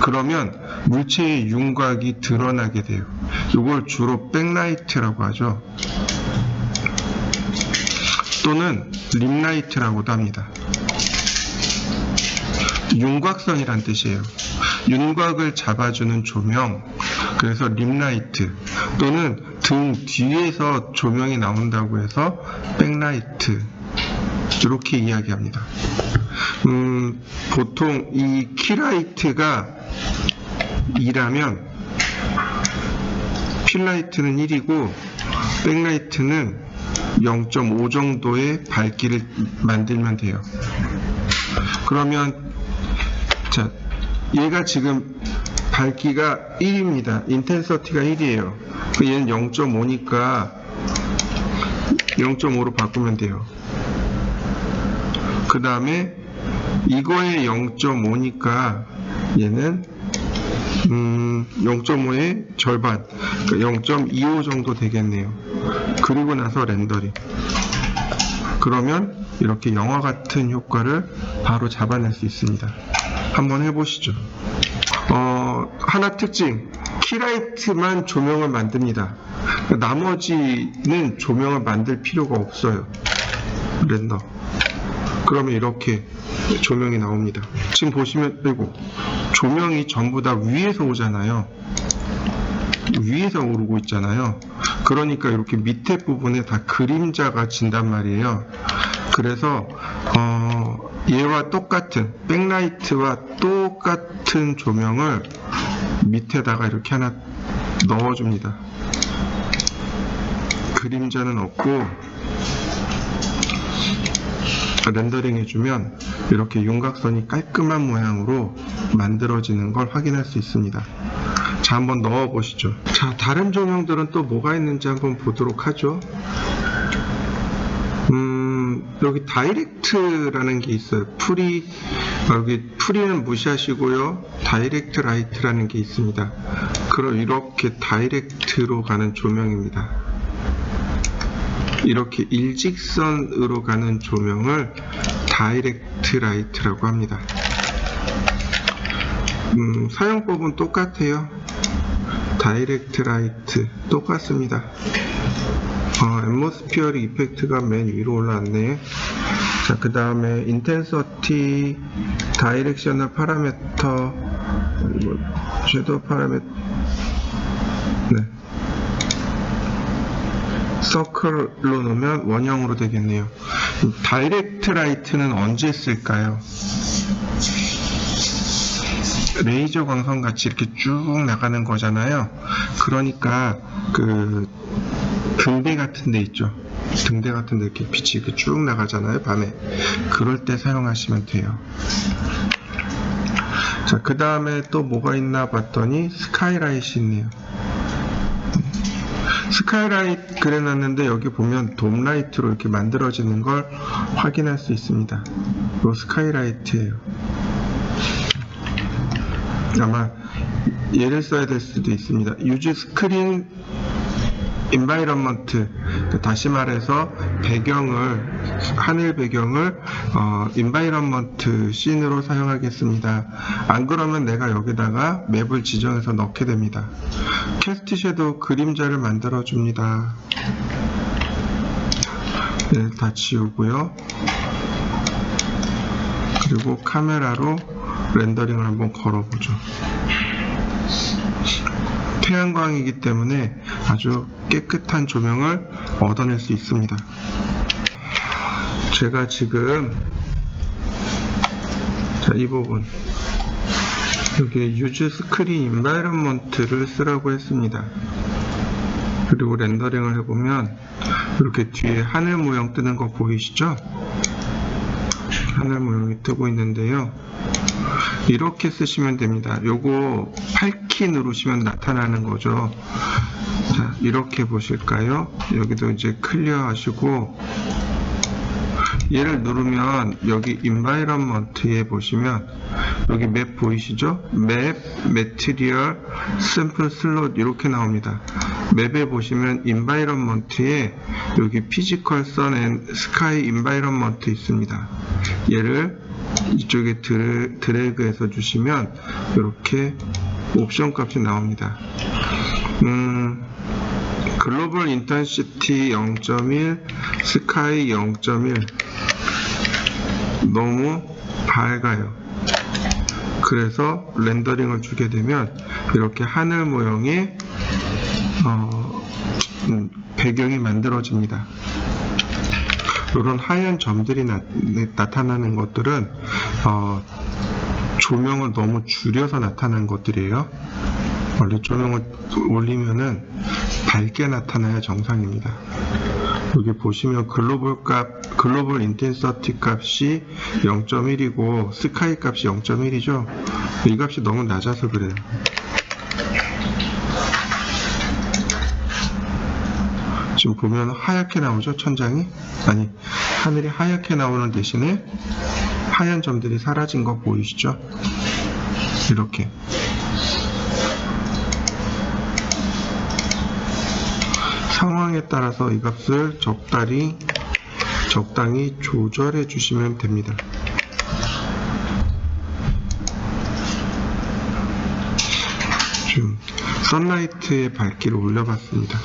그러면 물체의 윤곽이 드러나게 돼요. 이걸 주로 백라이트라고 하죠. 또는 림라이트라고도 합니다. 윤곽선이란 뜻이에요. 윤곽을 잡아주는 조명, 그래서 림라이트, 또는 등 뒤에서 조명이 나온다고 해서 백라이트, 이렇게 이야기합니다. 보통 이 키라이트가 2라면 필라이트는 1이고 백라이트는 0.5 정도의 밝기를 만들면 돼요. 그러면 자, 얘가 지금 밝기가 1입니다. 인텐서티가 1이에요. 얘는 0.5니까 0.5로 바꾸면 돼요. 그 다음에 이거의 0.5니까 얘는 0.5의 절반, 0.25 정도 되겠네요. 그리고 나서 렌더링. 그러면 이렇게 영화 같은 효과를 바로 잡아낼 수 있습니다. 한번 해보시죠. 하나 특징, 키라이트만 조명을 만듭니다. 나머지는 조명을 만들 필요가 없어요. 렌더. 그러면 이렇게 조명이 나옵니다. 지금 보시면, 그리고 조명이 전부 다 위에서 오잖아요. 위에서 오르고 있잖아요. 그러니까 이렇게 밑에 부분에 다 그림자가 진단 말이에요. 그래서 얘와 똑같은, 백라이트와 똑같은 조명을 밑에다가 이렇게 하나 넣어줍니다. 그림자는 없고 렌더링 해주면 이렇게 윤곽선이 깔끔한 모양으로 만들어지는 걸 확인할 수 있습니다. 자, 한번 넣어 보시죠. 자, 다른 조명들은 또 뭐가 있는지 한번 보도록 하죠. 여기 다이렉트라는 게 있어요. 여기 프리는 무시하시고요. 다이렉트 라이트라는 게 있습니다. 그럼 이렇게 다이렉트로 가는 조명입니다. 이렇게 일직선으로 가는 조명을 다이렉트 라이트라고 합니다. 사용법은 똑같아요. 다이렉트 라이트 똑같습니다. 앰모스피어릭 이펙트가 맨 위로 올라왔네. 자, 그 다음에 인텐서티, 다이렉셔널 파라미터, 섀도우 파라미터, 네. 서클로 놓으면 원형으로 되겠네요. 다이렉트 라이트는 언제 쓸까요? 레이저 광선 같이 이렇게 쭉 나가는 거잖아요. 그러니까 그 등대 같은 데 있죠. 등대 같은 데 이렇게 빛이 이렇게 쭉 나가잖아요, 밤에. 그럴 때 사용하시면 돼요. 자, 그 다음에 또 뭐가 있나 봤더니 스카이라이트이 있네요. 스카이라이트 그려놨는데 여기 보면 돔라이트로 이렇게 만들어지는 걸 확인할 수 있습니다. 이거 스카이라이트예요. 아마 얘를 써야 될 수도 있습니다. Use screen environment, 다시 말해서 하늘 배경을 environment 씬으로 사용하겠습니다. 안 그러면 내가 여기다가 맵을 지정해서 넣게 됩니다. 캐스트 섀도우 그림자를 만들어 줍니다. 네, 다 지우고요. 그리고 카메라로 렌더링을 한번 걸어보죠. 태양광이기 때문에 아주 깨끗한 조명을 얻어낼 수 있습니다. 제가 지금 이 부분 여기 Use Screen Environment를 쓰라고 했습니다. 그리고 렌더링을 해보면 이렇게 뒤에 하늘 모양 뜨는 거 보이시죠? 하늘 모양이 뜨고 있는데요. 이렇게 쓰시면 됩니다. 요거 8키 누르시면 나타나는 거죠. 자, 이렇게 보실까요? 여기도 이제 클리어 하시고, 얘를 누르면 여기 environment에 보시면 여기 맵 보이시죠? 맵, 매트리얼, 샘플 슬롯 이렇게 나옵니다. 맵에 보시면 environment에 여기 피지컬 선 앤 스카이 environment 있습니다. 얘를 이쪽에 드래그해서 주시면 이렇게 옵션 값이 나옵니다. 글로벌 인텐시티 0.1, 스카이 0.1 너무 밝아요. 그래서 렌더링을 주게 되면 이렇게 하늘 모양의 배경이 만들어집니다. 이런 하얀 점들이 나타나는 것들은 조명을 너무 줄여서 나타나는 것들이에요. 원래 조명을 올리면은 밝게 나타나야 정상입니다. 여기 보시면 글로벌 인텐서티 값이 0.1이고 스카이 값이 0.1이죠. 이 값이 너무 낮아서 그래요. 지금 보면 하얗게 나오죠, 천장이? 아니, 하늘이 하얗게 나오는 대신에 하얀 점들이 사라진 거 보이시죠? 이렇게. 상황에 따라서 이 값을 적당히 조절해 주시면 됩니다. 지금 선라이트의 밝기를 올려봤습니다.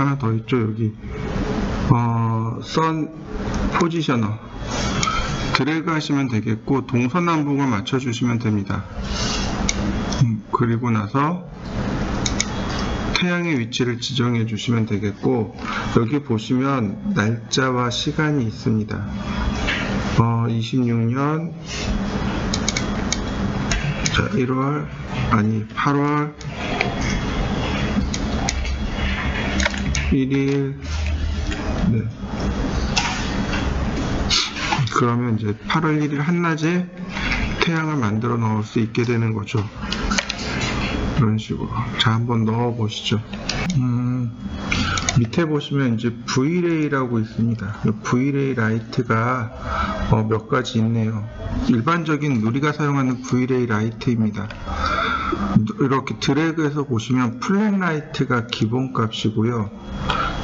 하나 더 있죠. 여기 선 포지셔너 드래그 하시면 되겠고, 동서남북을 맞춰주시면 됩니다. 그리고 나서 태양의 위치를 지정해 주시면 되겠고, 여기 보시면 날짜와 시간이 있습니다. 26년 8월 1일. 네. 그러면 이제 8월 1일 한낮에 태양을 만들어 넣을 수 있게 되는 거죠. 이런 식으로. 자, 한번 넣어 보시죠. 밑에 보시면 이제 Vlay라고 있습니다. Vlay 라이트가 몇 가지 있네요. 일반적인 우리가 사용하는 Vlay 라이트입니다. 이렇게 드래그해서 보시면 플랫 라이트가 기본 값이고요.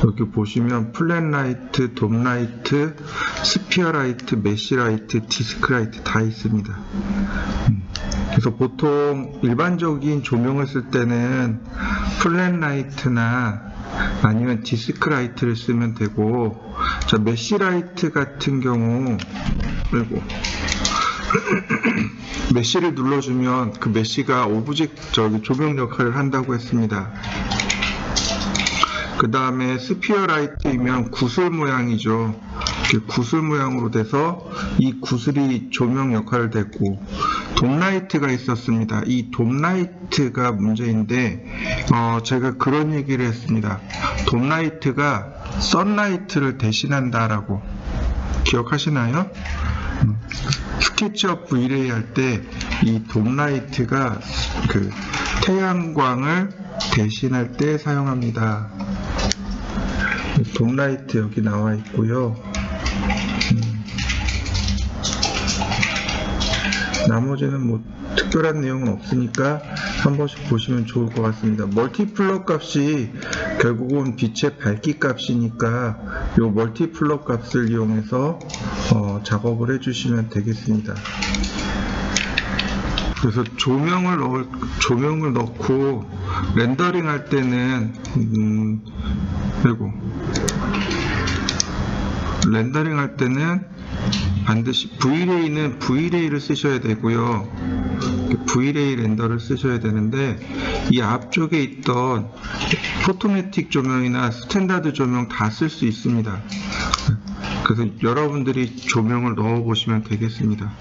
여기 보시면 플랫 라이트, 돔 라이트, 스피어 라이트, 메쉬 라이트, 디스크 라이트 다 있습니다. 그래서 보통 일반적인 조명을 쓸 때는 플랫 라이트나 아니면 디스크 라이트를 쓰면 되고, 자, 메쉬 라이트 같은 경우, 그리고 메쉬를 눌러주면 그 메쉬가 조명 역할을 한다고 했습니다. 그 다음에 스피어 라이트이면 구슬 모양이죠. 이렇게 구슬 모양으로 돼서 이 구슬이 조명 역할을 됐고, 돔 라이트가 있었습니다. 이 돔 라이트가 문제인데, 제가 그런 얘기를 했습니다. 돔 라이트가 선라이트를 대신한다라고. 기억하시나요? 스케치업 Vlay 할 때 이 돔 라이트가 그 태양광을 대신할 때 사용합니다. 돔 라이트 여기 나와 있고요. 나머지는 뭐 특별한 내용은 없으니까 한 번씩 보시면 좋을 것 같습니다. 멀티플러 값이 결국은 빛의 밝기 값이니까 이 멀티플러 값을 이용해서 작업을 해주시면 되겠습니다. 그래서 조명을 넣고 렌더링 할 때는 렌더링 할 때는 반드시 Vlay는 Vlay를 쓰셔야 되고요. Vlay 렌더를 쓰셔야 되는데, 이 앞쪽에 있던 포토매틱 조명이나 스탠다드 조명 다 쓸 수 있습니다. 그래서 여러분들이 조명을 넣어 보시면 되겠습니다.